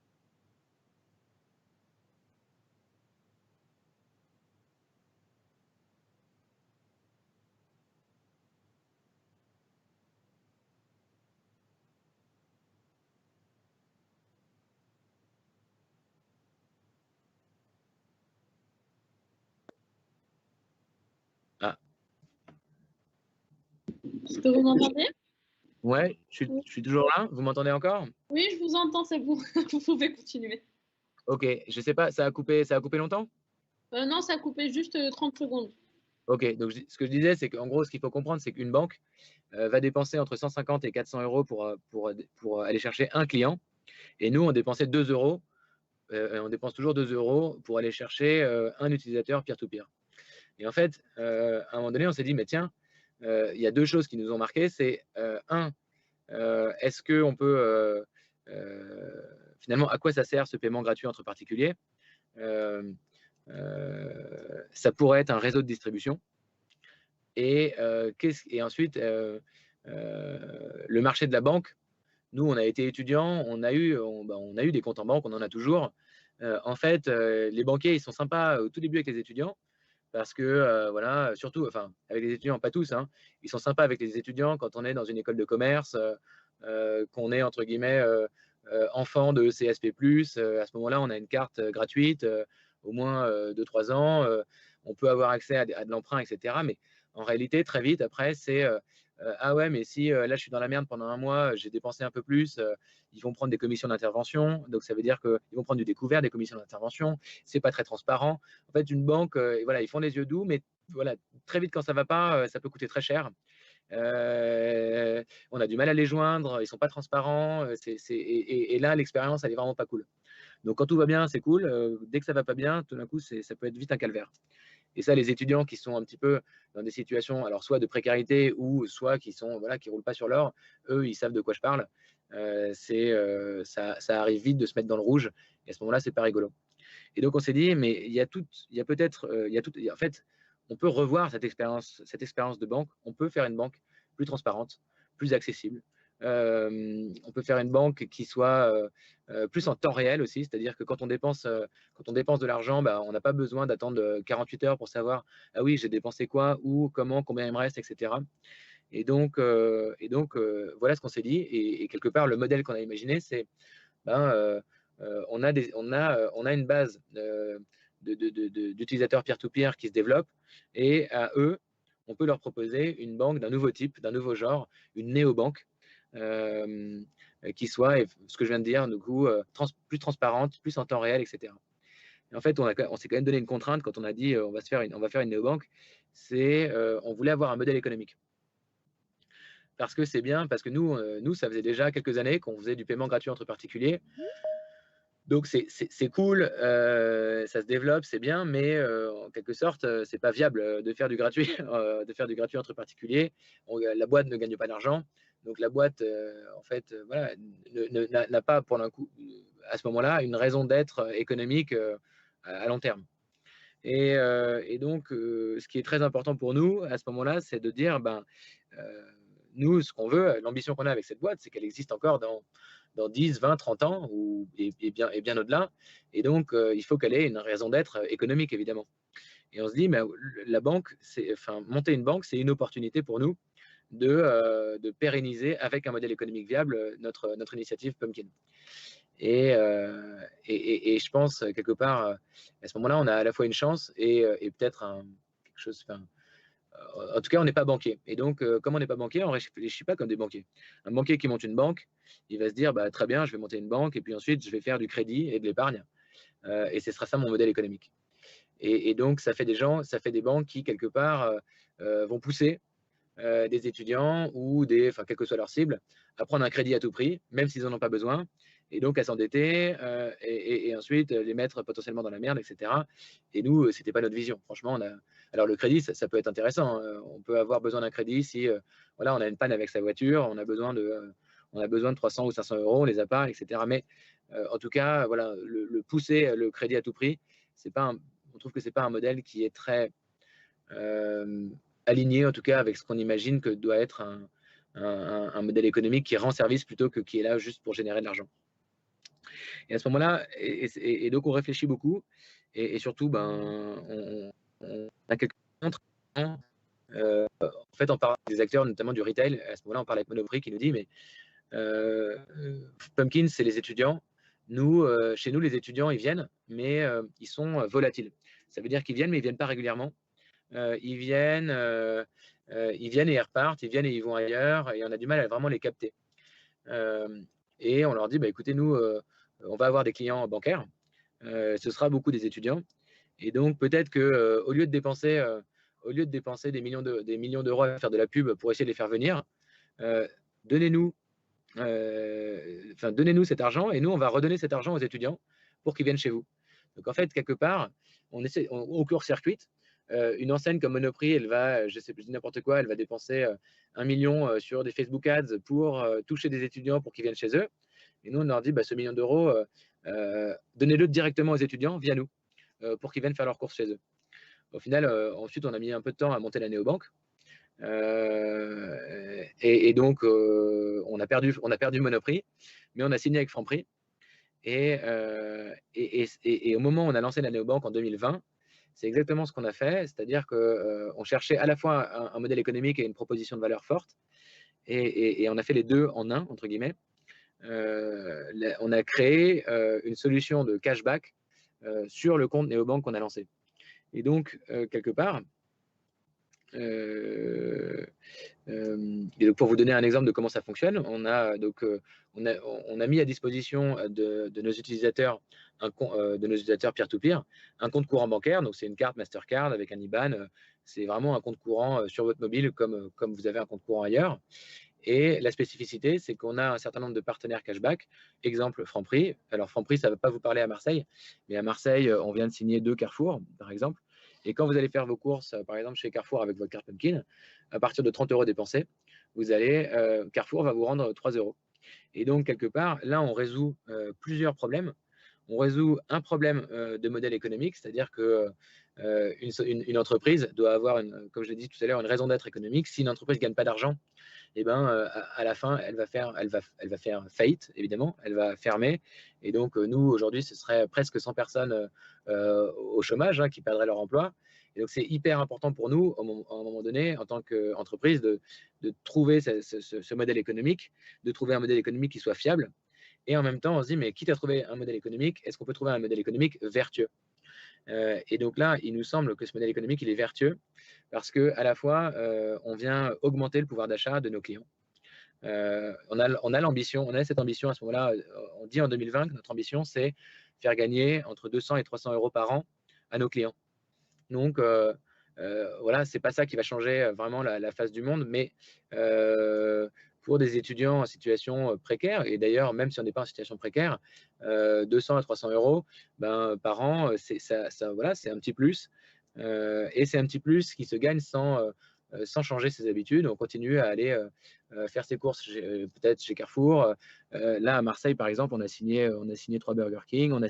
ah, Est-ce que vous m'entendez? ouais, je Oui. suis toujours là. Vous m'entendez encore? Oui, je vous entends, c'est bon. Vous pouvez continuer. Ok, je sais pas, ça a coupé longtemps? Non, ça a coupé juste 30 secondes. Ok, donc ce que je disais, c'est qu'en gros, ce qu'il faut comprendre, c'est qu'une banque va dépenser entre 150 et 400 euros pour aller chercher un client. Et nous, on dépensait 2 euros. On dépense toujours 2 euros pour aller chercher un utilisateur peer-to-peer. Et en fait, à un moment donné, on s'est dit, mais tiens, il y a deux choses qui nous ont marqué. C'est un, est-ce qu'on peut finalement, à quoi ça sert ce paiement gratuit entre particuliers? Ça pourrait être un réseau de distribution. Et ensuite, le marché de la banque. Nous, on a été étudiants, on a eu des comptes en banque, on en a toujours. En fait, les banquiers, ils sont sympas au tout début avec les étudiants parce que, voilà, surtout, enfin, avec les étudiants, pas tous, hein, ils sont sympas avec les étudiants quand on est dans une école de commerce, qu'on est, entre guillemets, enfant de CSP+. À ce moment-là, on a une carte gratuite, au moins 2-3 ans. On peut avoir accès à de l'emprunt, etc. Mais en réalité, très vite, après, c'est ah ouais, mais si là, je suis dans la merde pendant un mois, j'ai dépensé un peu plus, ils vont prendre des commissions d'intervention. Donc, ça veut dire qu'ils vont prendre du découvert, des commissions d'intervention. C'est pas très transparent. En fait, une banque, voilà, ils font les yeux doux, mais voilà, très vite, quand ça va pas, ça peut coûter très cher. On a du mal à les joindre, ils sont pas transparents. Et là, l'expérience, elle est vraiment pas cool. Donc, quand tout va bien, c'est cool. Dès que ça va pas bien, tout d'un coup, ça peut être vite un calvaire. Et ça, les étudiants qui sont un petit peu dans des situations, alors soit de précarité ou soit qui sont voilà, qui roulent pas sur l'or, eux, ils savent de quoi je parle. Ça arrive vite de se mettre dans le rouge. Et à ce moment-là, c'est pas rigolo. Et donc, on s'est dit, mais il y a peut-être, en fait, on peut revoir cette expérience de banque. On peut faire une banque plus transparente, plus accessible. On peut faire une banque qui soit plus en temps réel aussi, c'est-à-dire que quand on dépense de l'argent, bah, on n'a pas besoin d'attendre 48 heures pour savoir, ah oui, j'ai dépensé quoi, où, comment, combien il me reste, etc. Voilà ce qu'on s'est dit. Et quelque part, le modèle qu'on a imaginé, c'est ben, on a une base d'utilisateurs peer-to-peer qui se développe et à eux, on peut leur proposer une banque d'un nouveau type, d'un nouveau genre, une néobanque euh, qui soit, ce que je viens de dire, du coup, plus transparente, plus en temps réel, etc. Et en fait, on s'est quand même donné une contrainte quand on a dit on va faire une néobanque, c'est on voulait avoir un modèle économique. Parce que c'est bien, parce que nous, ça faisait déjà quelques années qu'on faisait du paiement gratuit entre particuliers. Donc c'est cool, ça se développe, c'est bien, mais en quelque sorte, c'est pas viable de faire du gratuit, de faire du gratuit entre particuliers. La boîte ne gagne pas d'argent, donc la boîte, en fait, voilà, n'a pas pour coup, à ce moment-là, une raison d'être économique à long terme. Et donc, ce qui est très important pour nous à ce moment-là, c'est de dire, ben, nous, ce qu'on veut, l'ambition qu'on a avec cette boîte, c'est qu'elle existe encore dans 10, 20, 30 ans et bien au-delà. Et donc, il faut qu'elle ait une raison d'être économique, évidemment. Et on se dit, mais la banque, enfin, monter une banque, c'est une opportunité pour nous de pérenniser avec un modèle économique viable notre initiative Pumpkin. Et je pense, quelque part, à ce moment-là, on a à la fois une chance et peut-être quelque chose. Enfin, en tout cas, on n'est pas banquier. Et donc, comme on n'est pas banquier, on ne réfléchit pas comme des banquiers. Un banquier qui monte une banque, il va se dire, bah, très bien, je vais monter une banque et puis ensuite, je vais faire du crédit et de l'épargne. Et ce sera ça mon modèle économique. Et donc, ça fait des banques qui, quelque part, vont pousser des étudiants ou enfin, quelle que soit leur cible, à prendre un crédit à tout prix, même s'ils n'en ont pas besoin, et donc à s'endetter et ensuite les mettre potentiellement dans la merde, etc. Et nous, c'était pas notre vision. Franchement, alors le crédit, ça peut être intéressant. On peut avoir besoin d'un crédit si voilà, on a une panne avec sa voiture, on a besoin de 300 ou 500 euros, on les a pas, etc. Mais en tout cas, voilà, le pousser le crédit à tout prix, on trouve que c'est pas un modèle qui est très aligné, en tout cas, avec ce qu'on imagine que doit être un modèle économique qui rend service plutôt que qui est là juste pour générer de l'argent. Et à ce moment-là, et donc on réfléchit beaucoup, et surtout, ben, on a quelques montres. En fait, on parle des acteurs, notamment du retail. À ce moment-là, on parle avec Monoprix qui nous dit, mais Pumpkin, c'est les étudiants. Nous, chez nous, les étudiants, ils viennent, mais ils sont volatiles. Ça veut dire qu'ils viennent, mais ils viennent pas régulièrement. Ils viennent et ils repartent, ils viennent et ils vont ailleurs, et on a du mal à vraiment les capter. Et on leur dit, bah, écoutez, nous, on va avoir des clients bancaires, ce sera beaucoup des étudiants, et donc peut-être que au lieu de dépenser des millions d'euros à faire de la pub pour essayer de les faire venir, donnez-nous donnez-nous cet argent, et nous, on va redonner cet argent aux étudiants pour qu'ils viennent chez vous. Donc en fait, quelque part, on court-circuite. Une enseigne comme Monoprix, elle va, je sais plus n'importe quoi, elle va dépenser 1 million sur des Facebook Ads pour toucher des étudiants pour qu'ils viennent chez eux. Et nous, on leur dit, bah, ce million d'euros, donnez-le directement aux étudiants via nous, pour qu'ils viennent faire leurs courses chez eux. Au final, ensuite, on a mis un peu de temps à monter la néobanque. Et donc, on a perdu Monoprix, mais on a signé avec Franprix. Et au moment où on a lancé la néobanque en 2020, c'est exactement ce qu'on a fait, c'est-à-dire qu'on cherchait à la fois un modèle économique et une proposition de valeur forte, et on a fait les deux en un, entre guillemets. On a créé une solution de cashback sur le compte néobanque qu'on a lancé. Et donc, quelque part, et donc pour vous donner un exemple de comment ça fonctionne, on a mis à disposition de nos utilisateurs de nos utilisateurs peer-to-peer un compte courant bancaire. Donc c'est une carte Mastercard avec un IBAN. C'est vraiment un compte courant sur votre mobile, comme vous avez un compte courant ailleurs. Et la spécificité, c'est qu'on a un certain nombre de partenaires cashback. Exemple, Franprix. Alors Franprix, ça ne va pas vous parler à Marseille, mais à Marseille, on vient de signer 2 Carrefour, par exemple. Et quand vous allez faire vos courses, par exemple chez Carrefour avec votre carte Pumpkin, à partir de 30 € dépensés, Carrefour va vous rendre 3 €. Et donc, quelque part, là, on résout plusieurs problèmes. On résout un problème de modèle économique, c'est-à-dire que une entreprise doit avoir, comme je l'ai dit tout à l'heure, une raison d'être économique. Si une entreprise ne gagne pas d'argent, et ben, à la fin, elle va faire faillite, évidemment, elle va fermer. Et donc, nous, aujourd'hui, ce serait presque 100 personnes au chômage, hein, qui perdraient leur emploi. Et donc, c'est hyper important pour nous, à un moment donné, en tant qu'entreprise, de trouver ce modèle économique, de trouver un modèle économique qui soit fiable. Et en même temps, on se dit, mais quitte à trouver un modèle économique, est-ce qu'on peut trouver un modèle économique vertueux? Et donc là, il nous semble que ce modèle économique, il est vertueux parce qu'à la fois, on vient augmenter le pouvoir d'achat de nos clients. On a l'ambition, on a cette ambition à ce moment-là. On dit en 2020 que notre ambition, c'est faire gagner entre 200 et 300 € par an à nos clients. Donc, voilà, c'est pas ça qui va changer vraiment la face du monde, mais pour des étudiants en situation précaire, et d'ailleurs, même si on n'est pas en situation précaire, 200 à 300 € ben, par an, voilà, c'est un petit plus. Et c'est un petit plus qui se gagne sans changer ses habitudes. On continue à aller faire ses courses peut-être chez Carrefour. Là, à Marseille, par exemple, on a signé 3 Burger King. On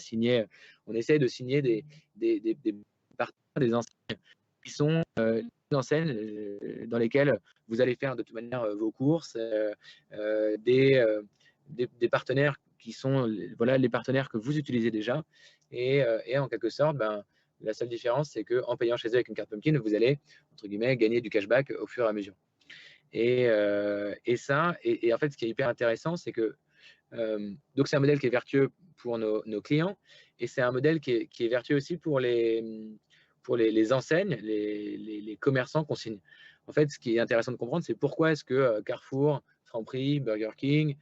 essaye de signer des partenaires, des enseignes qui sont des enseignes dans lesquelles vous allez faire de toute manière vos courses, des partenaires qui sont voilà, les partenaires que vous utilisez déjà. Et en quelque sorte, ben, la seule différence, c'est qu'en payant chez eux avec une carte Pumpkin, vous allez, entre guillemets, gagner du cashback au fur et à mesure. Et en fait, ce qui est hyper intéressant, c'est que donc c'est un modèle qui est vertueux pour nos clients, et c'est un modèle qui est vertueux aussi pour les enseignes, les commerçants qu'on signe. En fait, ce qui est intéressant de comprendre, c'est pourquoi est-ce que Carrefour, Franprix, Burger King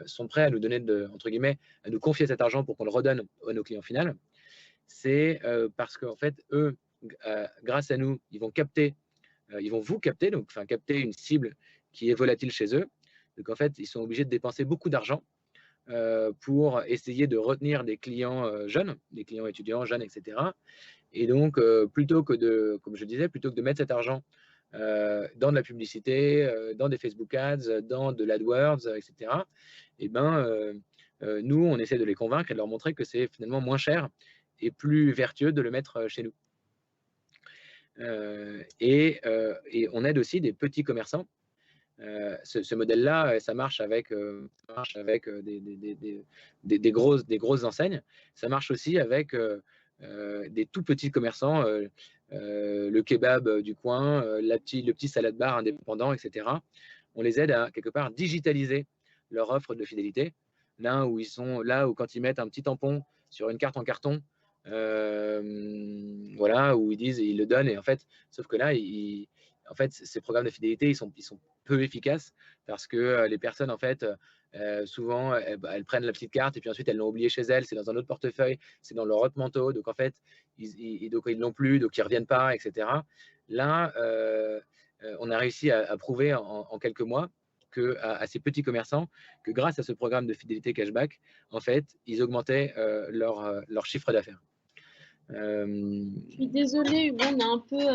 sont prêts à nous donner, entre guillemets, à nous confier cet argent pour qu'on le redonne à nos clients finaux. C'est parce qu'en fait, eux, grâce à nous, ils vont vous capter, donc capter une cible qui est volatile chez eux. Donc en fait, ils sont obligés de dépenser beaucoup d'argent pour essayer de retenir des clients jeunes, des clients étudiants jeunes, etc. Et donc, plutôt que de mettre cet argent dans de la publicité, dans des Facebook Ads, dans de l'AdWords, etc., et ben, nous, on essaie de les convaincre et de leur montrer que c'est finalement moins cher et plus vertueux de le mettre chez nous. Et on aide aussi des petits commerçants Ce modèle-là, ça marche avec, des grosses enseignes. Ça marche aussi avec des tout petits commerçants, le kebab du coin, le petit salad bar indépendant, etc. On les aide à quelque part digitaliser leur offre de fidélité. Là où quand ils mettent un petit tampon sur une carte en carton, voilà, où ils le donnent, et en fait, sauf que là, en fait, ces programmes de fidélité, ils sont peu efficaces parce que les personnes, en fait, souvent, elles prennent la petite carte et puis ensuite elles l'ont oubliée chez elles, c'est dans un autre portefeuille, c'est dans leur autre manteau, donc en fait, ils l'ont plus, donc ils reviennent pas, etc. Là, on a réussi à prouver en quelques mois à ces petits commerçants que grâce à ce programme de fidélité cashback, en fait, ils augmentaient leur chiffre d'affaires. Je suis désolée, Hugo, on est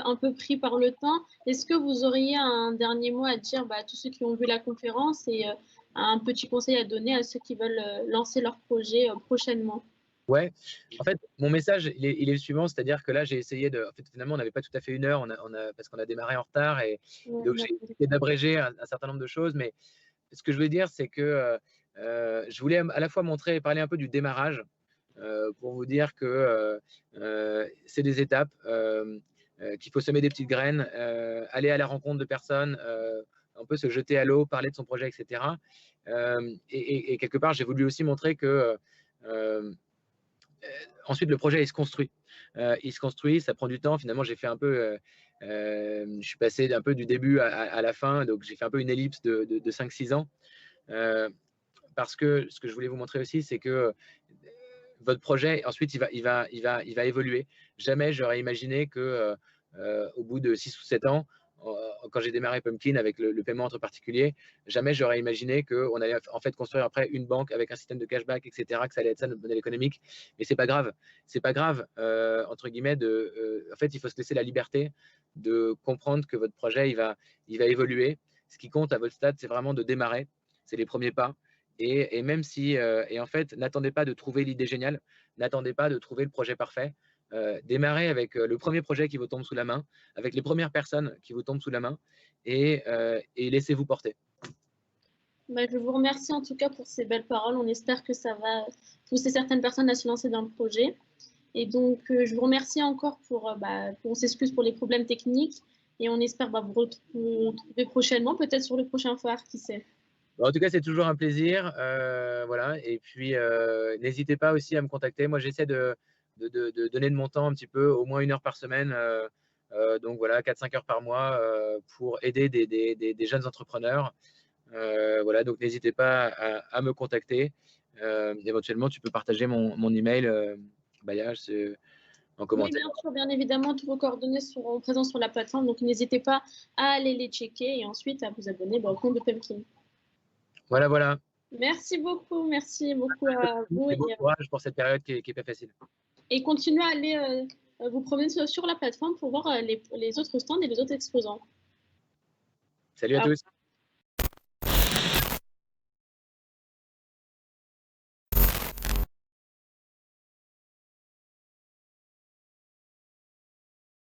un peu pris par le temps. Est-ce que vous auriez un dernier mot à dire à tous ceux qui ont vu la conférence et un petit conseil à donner à ceux qui veulent lancer leur projet prochainement? Ouais, en fait, mon message, il est le suivant, c'est-à-dire que là, j'ai essayé de. En fait, finalement, on n'avait pas tout à fait une heure, parce qu'on a démarré en retard, et donc j'ai essayé d'abréger un certain nombre de choses. Mais ce que je veux dire, c'est que je voulais à la fois montrer et parler un peu du démarrage, pour vous dire que c'est des étapes, qu'il faut semer des petites graines, aller à la rencontre de personnes, un peu se jeter à l'eau, parler de son projet, etc. Et quelque part, j'ai voulu aussi montrer que ensuite, le projet, il se construit. Ça prend du temps. Finalement, j'ai fait un peu, je suis passé un peu du début à la fin, donc j'ai fait un peu une ellipse de 5-6 ans. Parce que ce que je voulais vous montrer aussi, c'est que votre projet, ensuite, il va évoluer. Jamais j'aurais imaginé que au bout de 6 ou 7 ans, quand j'ai démarré Pumpkin avec le paiement entre particuliers, jamais j'aurais imaginé qu'on allait en fait construire après une banque avec un système de cashback, etc., que ça allait être ça notre modèle économique. Mais c'est pas grave. C'est pas grave, entre guillemets, en fait, il faut se laisser la liberté de comprendre que votre projet, il va évoluer. Ce qui compte à votre stade, c'est vraiment de démarrer. C'est les premiers pas. Et même si, et en fait, n'attendez pas de trouver l'idée géniale, n'attendez pas de trouver le projet parfait. Démarrez avec le premier projet qui vous tombe sous la main, avec les premières personnes qui vous tombent sous la main, et laissez-vous porter. Bah, je vous remercie en tout cas pour ces belles paroles. On espère que ça va pousser certaines personnes à se lancer dans le projet. Et donc, je vous remercie encore on s'excuse pour les problèmes techniques et on espère vous retrouver prochainement, peut-être sur le prochain foire, qui sait. En tout cas, c'est toujours un plaisir. Voilà. Et puis, n'hésitez pas aussi à me contacter. Moi, j'essaie de donner de mon temps un petit peu, au moins 1 heure par semaine. Donc voilà, 4-5 heures par mois, pour aider des jeunes entrepreneurs. Voilà, donc n'hésitez pas à me contacter. Éventuellement, tu peux partager mon email, Baya, en Oui, commentaire. bien sûr, bien évidemment, tous vos coordonnées seront présentes sur la plateforme, donc n'hésitez pas à aller les checker et ensuite à vous abonner au compte de Pumpkin. Voilà, voilà. Merci beaucoup à vous. Et bon courage pour cette période qui est pas facile. Et continuez à aller vous promener sur la plateforme pour voir les autres stands et les autres exposants. Salut à tous.